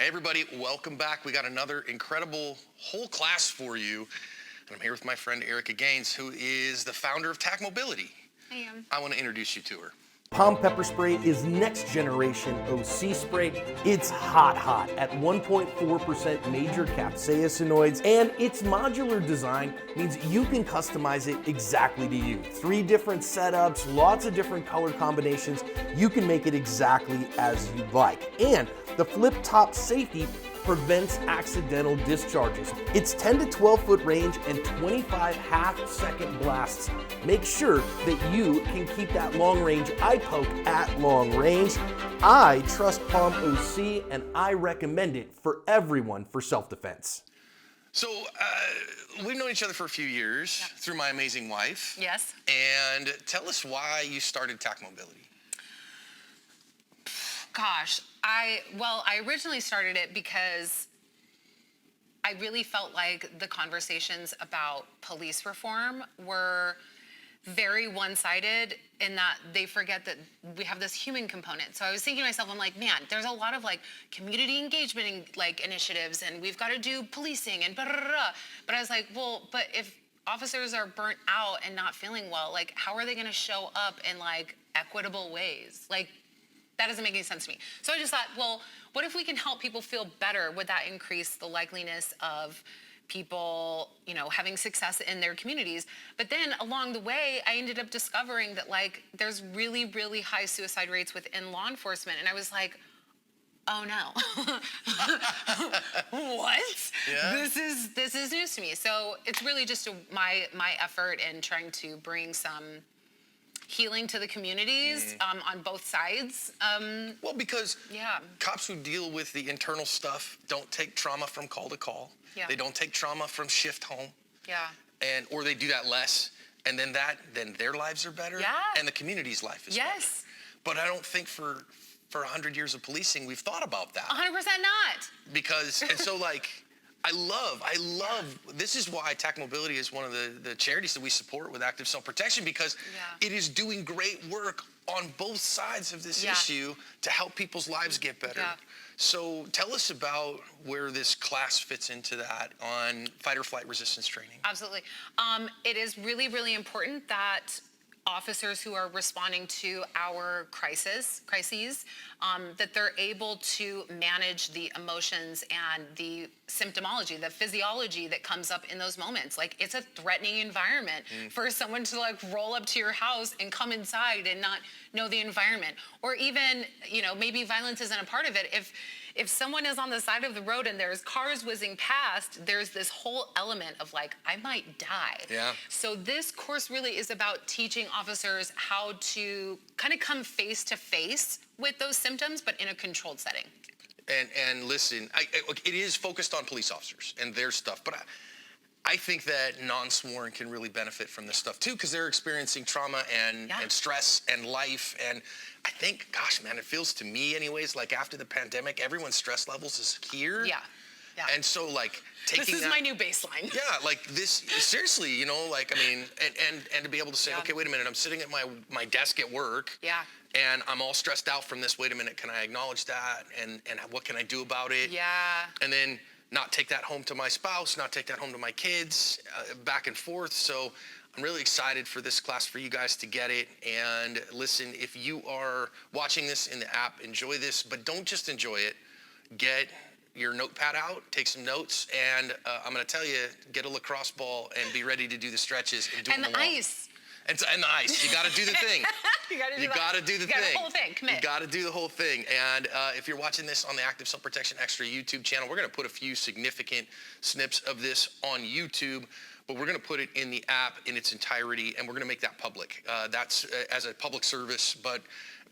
Hey everybody, welcome back. We got another incredible whole class for you. And I'm here with my friend Erica Gaines, who is the founder of Tac Mobility. I am. I want to introduce you to her. Palm pepper spray is next generation OC spray. It's hot at 1.4% major capsaicinoids, and its modular design means you can customize it exactly to you. 3 different setups, lots of different color combinations. You can make it exactly as you like. And the flip top safety prevents accidental discharges. It's 10 to 12 foot range and 25 half-second blasts. Make sure that you can keep that long range eye poke at long range. I trust Palm OC and I recommend it for everyone for self-defense. So we've known each other for a few years through my amazing wife. Yes. And tell us why you started Tac Mobility. Gosh, I originally started it because I really felt like the conversations about police reform were very one-sided in that they forget that we have this human component. So I was thinking to myself, I'm like, man, there's a lot of like community engagement initiatives, and we've got to do policing and blah, blah, blah. But I was like, well, but if officers are burnt out and not feeling well, like how are they going to show up in like equitable ways? Like, that doesn't make any sense to me. So I just thought, well, what if we can help people feel better? Would that increase the likeliness of people, having success in their communities? But then along the way, I ended up discovering that like there's really, really high suicide rates within law enforcement. And I was like, oh no. What? Yeah. This is news to me. So it's really just my effort in trying to bring some healing to the communities on both sides. Well, because Yeah. cops who deal with the internal stuff don't take trauma from call to call. Yeah. They don't take trauma from shift home. Yeah. Or they do that less, and then their lives are better. Yeah. And the community's life is better. Yes. But I don't think for 100 years of policing we've thought about that. 100% not. And so like I love, this is why Tac Mobility is one of the charities that we support with active self-protection, because it is doing great work on both sides of this issue to help people's lives get better. Yeah. So tell us about where this class fits into that on fight or flight resistance training. Absolutely. It is really, really important that officers who are responding to our crises, that they're able to manage the emotions and the symptomology, the physiology that comes up in those moments. Like, it's a threatening environment for someone to like roll up to your house and come inside and not know the environment. Or even, maybe violence isn't a part of it. If someone is on the side of the road and there's cars whizzing past, there's this whole element of like, I might die. Yeah. So this course really is about teaching officers how to kind of come face to face with those symptoms, but in a controlled setting. And listen, it is focused on police officers and their stuff, but I think that non-sworn can really benefit from this stuff too, because they're experiencing trauma and stress and life. And I think, gosh, man, it feels to me anyways, like after the pandemic, everyone's stress levels is here. Yeah. Yeah. And so like taking this is my new baseline. Yeah, like this, seriously, and to be able to say, okay, wait a minute, I'm sitting at my desk at work. Yeah. And I'm all stressed out from this. Wait a minute, can I acknowledge that? And what can I do about it? Yeah. And then not take that home to my spouse, not take that home to my kids, back and forth. So I'm really excited for this class for you guys to get it. And listen, if you are watching this in the app, enjoy this, but don't just enjoy it. Get your notepad out, take some notes, and I'm going to tell you, get a lacrosse ball and be ready to do the stretches and do them along. Ice. And the ice. You got to do the thing. You got to do You got to do the thing. The whole thing. Commit. You got to do the whole thing. And if you're watching this on the Active Self-Protection Extra YouTube channel, we're going to put a few significant snips of this on YouTube, but we're going to put it in the app in its entirety, and we're going to make that public. That's as a public service, but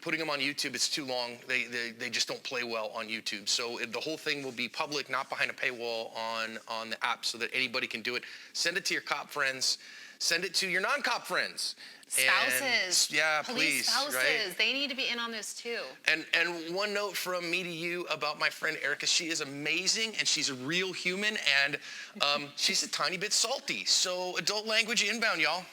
putting them on YouTube, it's too long. They just don't play well on YouTube. So the whole thing will be public, not behind a paywall on the app, so that anybody can do it. Send it to your cop friends. Send it to your non-cop friends. Spouses. Yeah, police please. Spouses. Right? They need to be in on this too. And one note from me to you about my friend Erica. She is amazing, and she's a real human, and she's a tiny bit salty. So adult language inbound, y'all.